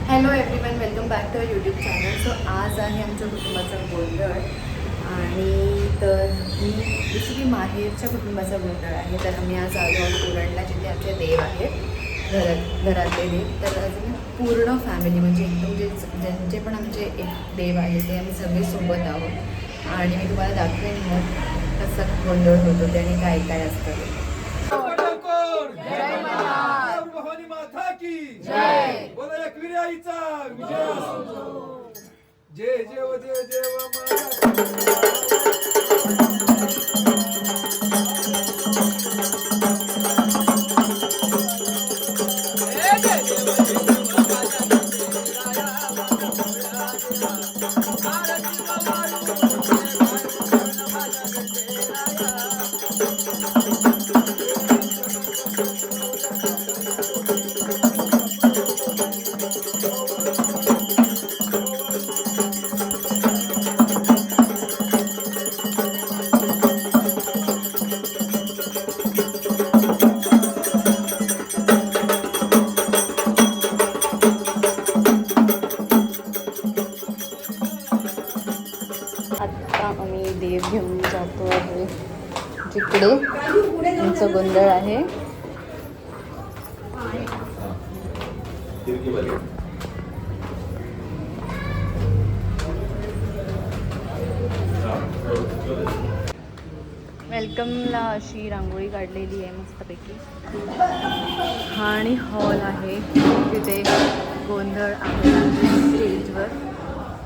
Hello everyone, welcome back to our YouTube channel. So आज आहे आमच्या कुटुंबाचा गोंधळ आणि तर ही बेसिकली माहेरच्या कुटुंबाचा गोंधळ आहे. तर आम्ही आज आलो आहोत पुरणला, जिथे आमचे देव आहेत, घरातले देव. तर अजून पूर्ण फॅमिली म्हणजे एकदम ज्यांचे पण आमचे एक देव आहेत ते आम्ही सगळे सोबत आहोत आणि मी तुम्हाला दाखवेन मग कसा गोंधळ होतो ते आणि काय काय असतं ते. भवानी माता की जय. बोला एकविरी आईचा विजय असो. जय जय जय जय माता. आता आम्ही देव घेऊन जातो आहे जिकडे आमचं गोंधळ आहे. वेलकमला अशी रांगोळी काढलेली आहे मस्तपैकी. हा आणि हॉल आहे तिथे गोंधळ आहे स्टेजवर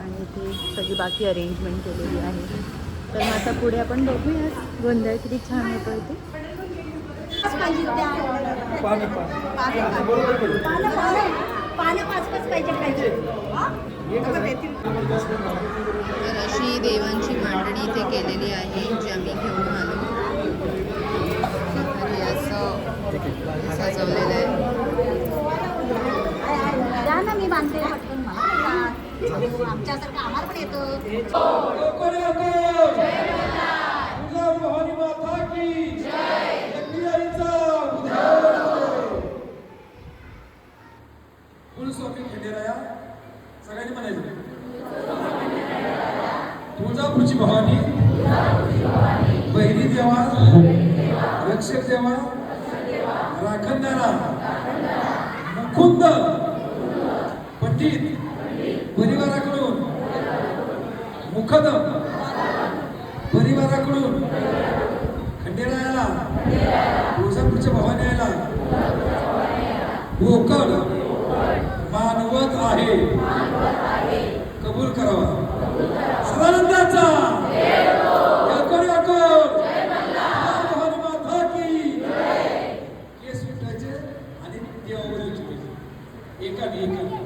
आणि ती सगळी बाकी अरेंजमेंट केलेली आहे. तर मग आता पुढे आपण बघूयात गोंधळ किती छान होतो इथे. तर अशी देवांची मांडणी इथे केलेली आहे जी आम्ही घेऊन आलो. तर हे असं सजवलेलं आहे. मी बांधते पटकन आमच्यासारखं आम्हाला पण येतं. भवानी माता की जय. एकविरी आईचा कुलस्वामी खंडेराया सगळ्यांनी म्हणायचं. तुळजापूरची भवानी, बहिरी देवा, रक्षक देवा, राखणदारा, मुकुंद पंडित परिवाराकडून, मुखदम परिवाराकडून खंडेरायाला, तुळजापूरच्या भवानीला भोकड मानवत आहे. कबूल करावा. सदानंदाचा भवानी माता की केस विटायचे आणि देवावर विचारायचे एकाने एकाने.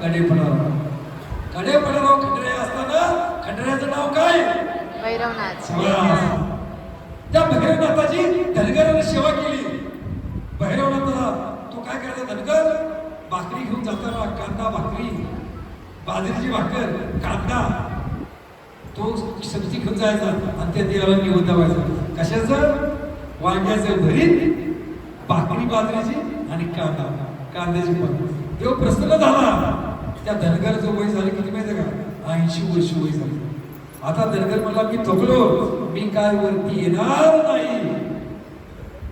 कडेपणाराव. कडेपणाराव खंडरे असताना खंडऱ्याचं नाव काय? भैरवनाथ. त्या भैरवनाथाची धनगराने सेवा केली. भैरवनाथाला तो काय करायचा? धनगर भाकरी घेऊन जाताना कांदा भाकरी, बाजरीची भाकर, कांदा तो सब्जी घेऊन जायचा आणि त्या देवाला निवड दावायचा. कशाचं? वांग्याचं भरीत, भाकरी बाजरीची आणि कांद्याची पण. देव प्रसन्न झाला. त्या धनगरचं वय झालं किती माहिती का? 80 वर्ष वय झालं. आता धनगर म्हणला मी थकलो, मी काय वरती येणार नाही.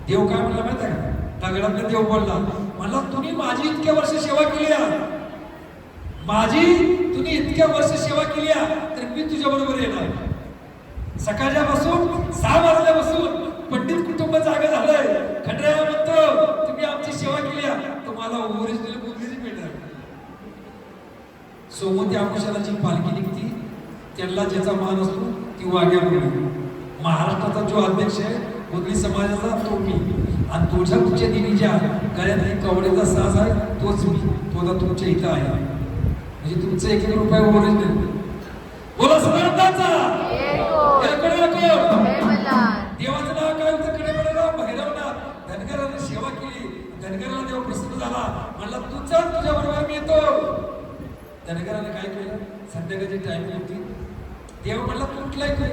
देव काय म्हणला माहिती का? दगडातला देव बोलला, म्हणला तुम्ही माझी इतक्या वर्ष सेवा केली, तुम्ही इतक्या वर्ष सेवा केली तर मी तुझ्या बरोबर येणार. सकाळच्यापासून 6 वाजल्यापासून पंडित कुटुंब जागा झालंय. खंडराया म्हणतो तुम्ही आमची सेवा केली, तुम्हाला ओरिजिनल मुलगीच मिळणार. सोमवती अमावस्याची पालखी निघती, त्यांना ज्याचा मान असतो ती वाघ्या मुली. महाराष्ट्राचा जो अध्यक्ष आहे मुली समाजाचा तो मी, आणि तुळजापूरच्या देवीच्या गळ्यातली कवडेचा साज आहे तोच मी. तो तुमच्या इथं आहे, म्हणजे तुमचं 1-1 रुपया ओरिजिनल. बोला समर्थाचा देवाचं नाव काय होतं? कडेपणाराव भैरवनाथ. धनगराने सेवा केली, धनगराला देव प्रसन्न झाला, म्हणला तू चल तुझ्या बरोबर मी येतो. धनगराने काय केलं? संध्याकाळची टाइम होती, देव म्हणला कुठलाय तू?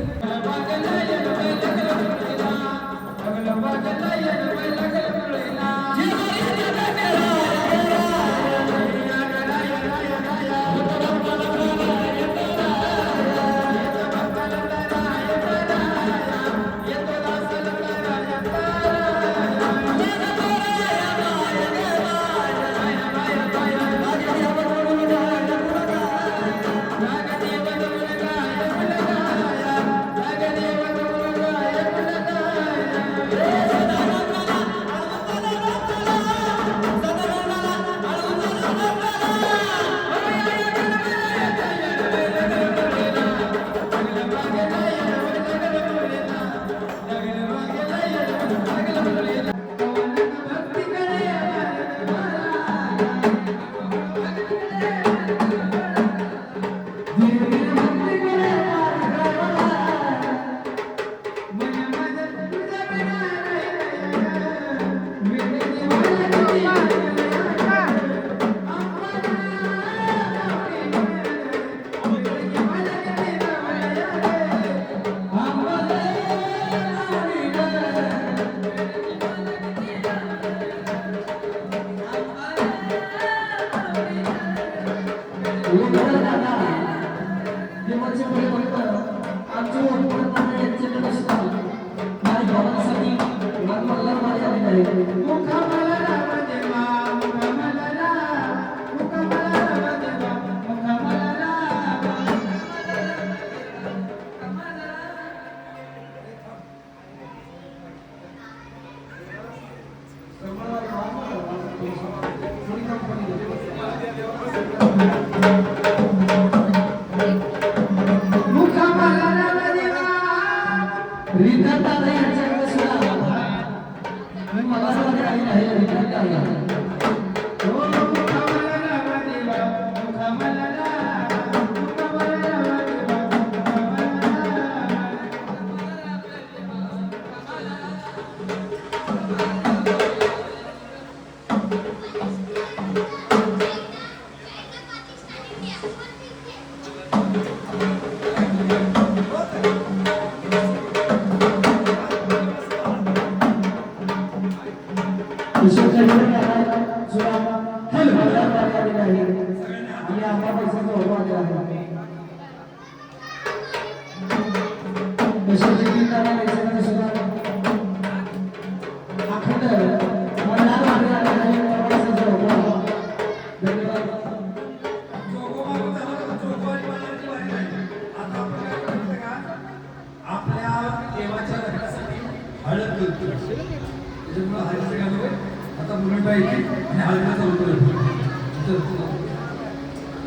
आता मुलं पाहिजे आणि हळदीचा उतर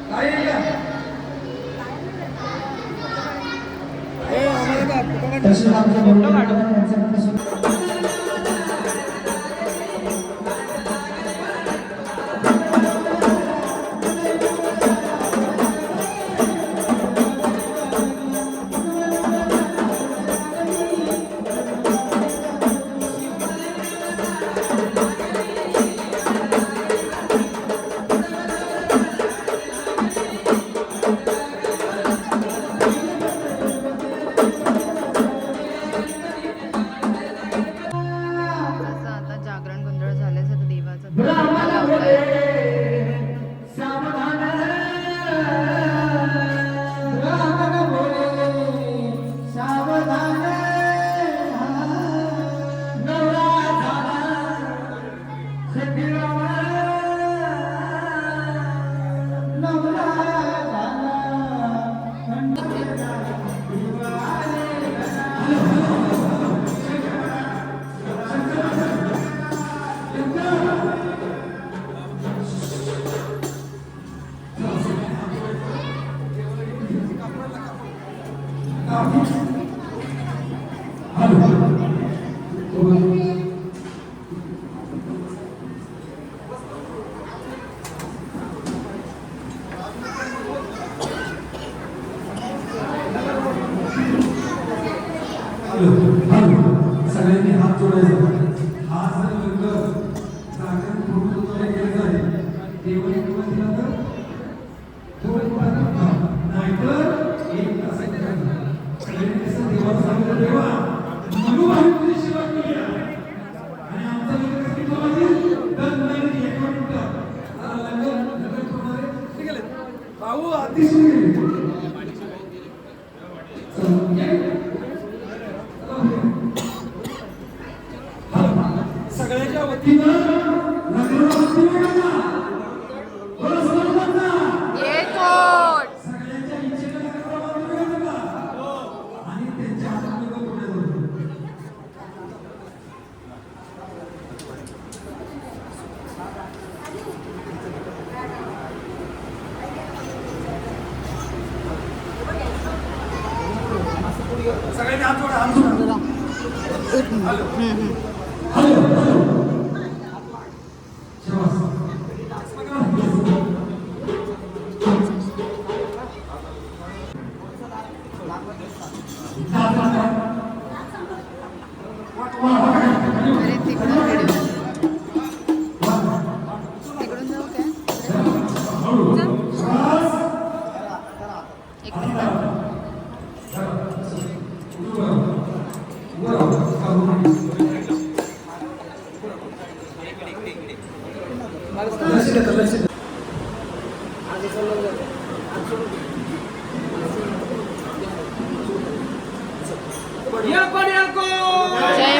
काय सगळ्यांनी हात जोडायचा. हा जर लंगर जागरण पूर्ण तुला केलं जाईल देवाने किंवा दिला तर थोडं नाहीतर एक तासात सगळ्यांनी कसं देवाला सांगितलं देवा मनोभावी तुझी सेवा केली आणि आमचा लंगर किती वाजेल तर नाही एका मिनिटात लंगर प्रमाणे गेले भाऊ अतिशय गेले. सगळ्याच्या वतीनं सगळ्यांच्या इच्छेनं आणि त्यांच्या हातामध्ये सगळ्यांनी हात जोडा हात जोडा. हॅलो हॅलो हॅलो अरे तिकडून जाऊ काय एक मिनिट. जय